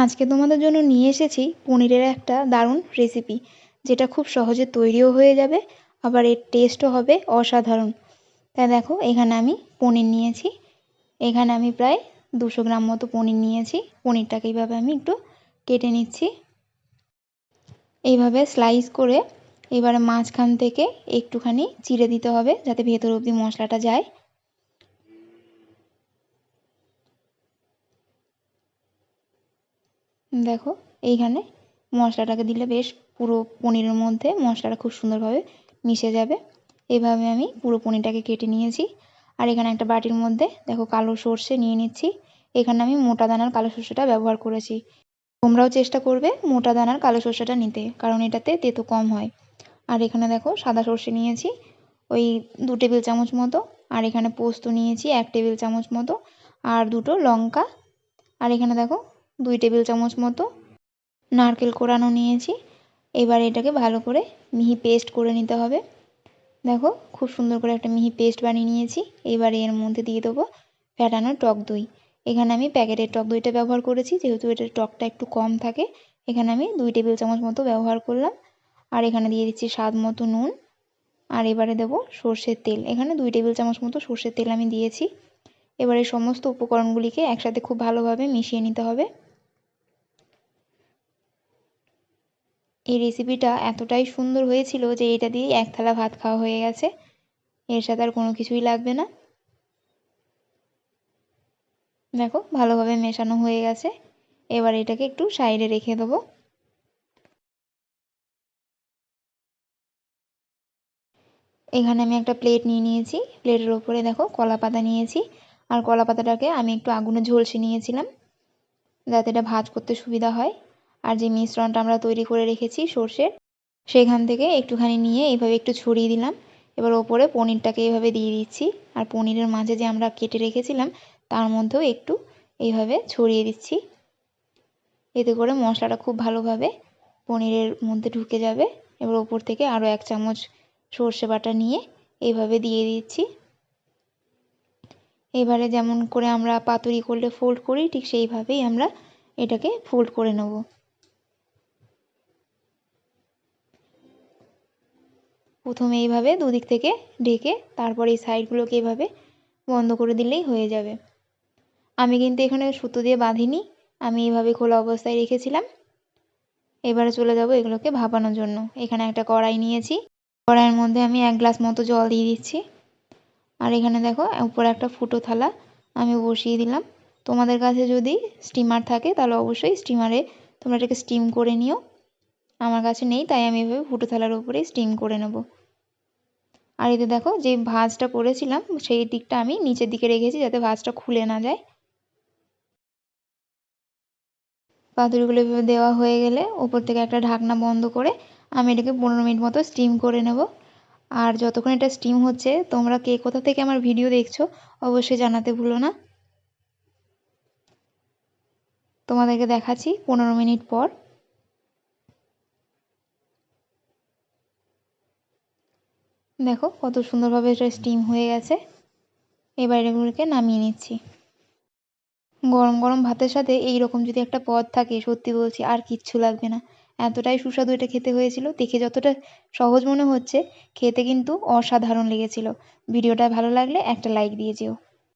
আজকে তোমাদের জন্য নিয়ে এসেছি পনিরের একটা দারুণ রেসিপি, যেটা খুব সহজে তৈরিও হয়ে যাবে, আবার এর টেস্টও হবে অসাধারণ। তাই দেখো, এখানে আমি পনির নিয়েছি। এখানে আমি প্রায় 200 গ্রাম মতো পনির নিয়েছি। পনিরটাকে এইভাবে আমি একটু কেটে নিচ্ছি, এইভাবে স্লাইস করে। এবারে মাঝখান থেকে একটুখানি চিড়ে দিতে হবে, যাতে ভেতর অবধি মশলাটা যায়। দেখো, এইখানে মশলাটাকে দিলে বেশ পুরো পনিরের মধ্যে মশলাটা খুব সুন্দরভাবে মিশে যাবে। এইভাবে আমি পুরো পনিরটাকে কেটে নিয়েছি। আর এখানে একটা বাটির মধ্যে দেখো কালো সর্ষে নিয়ে নিচ্ছি। এখানে আমি মোটা দানার কালো সর্ষেটা ব্যবহার করেছি। তোমরাও চেষ্টা করবে মোটা দানার কালো সর্ষেটা নিতে, কারণ এটাতে তেতো কম হয়। আর এখানে দেখো সাদা সর্ষে নিয়েছি ওই 2 টেবিল চামচ মতো। আর এখানে পোস্ত নিয়েছি 1 টেবিল চামচ মতো, আর 2টো লঙ্কা। আর এখানে দেখো 2 টেবিল চামচ মতো নারকেল কোড়ানো নিয়েছি। এবার এটাকে ভালো করে মিহি পেস্ট করে নিতে হবে। দেখো, খুব সুন্দর করে একটা মিহি পেস্ট বানিয়ে নিয়েছি। এবারে এর মধ্যে দিয়ে দেবো ফ্যাটানো টক দই। এখানে আমি প্যাকেটের টক দইটা ব্যবহার করেছি, যেহেতু এটার টকটা একটু কম থাকে। এখানে আমি 2 টেবিল চামচ মতো ব্যবহার করলাম। আর এখানে দিয়ে দিচ্ছি স্বাদ মতো নুন। আর এবারে দেবো সর্ষের তেল। এখানে 2 টেবিল চামচ মতো সর্ষের তেল আমি দিয়েছি। এবারে সমস্ত উপকরণগুলিকে একসাথে খুব ভালোভাবে মিশিয়ে নিতে হবে। এই রেসিপিটা এতটাই সুন্দর হয়েছিল যে এটা দিয়ে 1 থালা ভাত খাওয়া হয়ে গেছে। এর সাথে আর কোনো কিছুই লাগবে না। দেখো, ভালোভাবে মেশানো হয়ে গেছে। এবার এটাকে একটু সাইডে রেখে দেবো। এখানে আমি একটা প্লেট নিয়ে নিয়েছি। প্লেটের ওপরে দেখো কলা পাতা নিয়েছি। আর কলা পাতাটাকে আমি একটু আগুনে ঝলসে নিয়েছিলাম, যাতে এটা ভাঁজ করতে সুবিধা হয়। আর যে মিশ্রণটা আমরা তৈরি করে রেখেছি সর্ষের, সেখান থেকে একটুখানি নিয়ে এইভাবে একটু ছড়িয়ে দিলাম। এবার ওপরে পনিরটাকে এইভাবে দিয়ে দিচ্ছি। আর পনিরের মাঝে যে আমরা কেটে রেখেছিলাম তার মধ্যেও একটু এইভাবে ছড়িয়ে দিচ্ছি। এতে করে মশলাটা খুব ভালোভাবে পনিরের মধ্যে ঢুকে যাবে। এবার ওপর থেকে আরও 1 চামচ সর্ষে বাটা নিয়ে এইভাবে দিয়ে দিচ্ছি। এবারে যেমন করে আমরা পাতুরি করলে ফোল্ড করি, ঠিক সেইভাবেই আমরা এটাকে ফোল্ড করে নেব। প্রথমে এইভাবে দুদিক থেকে ঢেকে তারপর এই সাইডগুলোকে এইভাবে বন্ধ করে দিলেই হয়ে যাবে। আমি কিন্তু এখানে সুতো দিয়ে বাঁধিনি, আমি এইভাবে খোলা অবস্থায় রেখেছিলাম। এবারে চলে যাব এগুলোকে ভাপানোর জন্য। এখানে একটা কড়াই নিয়েছি। কড়াইয়ের মধ্যে আমি 1 গ্লাস মতো জল দিয়ে দিচ্ছি। আর এখানে দেখো উপরে একটা ফুটো থালা আমি বসিয়ে দিলাম। তোমাদের কাছে যদি স্টিমার থাকে তাহলে অবশ্যই স্টিমারে তোমরা এটাকে স্টিম করে নিও। আমার কাছে নেই, তাই আমি এভাবে ফুটো থালার উপরে স্টিম করে নেব। আর এতে দেখো যে ভাঁজটা করেছিলাম সেই দিকটা আমি নিচের দিকে রেখেছি, যাতে ভাঁজটা খুলে না যায়। পাতুরিগুলো এভাবে দেওয়া হয়ে গেলে ওপর থেকে একটা ঢাকনা বন্ধ করে আমি এটাকে 15 মিনিট মতো স্টিম করে নেব। আর যতক্ষণ এটা স্টিম হচ্ছে, তোমরা কে কোথা থেকে আমার ভিডিও দেখছো অবশ্যই জানাতে ভুলো না। তোমাদেরকে দেখাচ্ছি 15 মিনিট পর। দেখো কত সুন্দরভাবে এটা স্টিম হয়ে গেছে। এবার এগুলোকে নামিয়ে নিচ্ছি। গরম গরম ভাতের সাথে এই রকম যদি একটা পদ থাকে, সত্যি বলছি আর কিচ্ছু লাগবে না। এতটাই সুস্বাদু এটা খেতে হয়েছিল। দেখে যতটা সহজ মনে হচ্ছে, খেতে কিন্তু অসাধারণ লেগেছিল। ভিডিওটা ভালো লাগলে একটা লাইক দিয়ে যেও।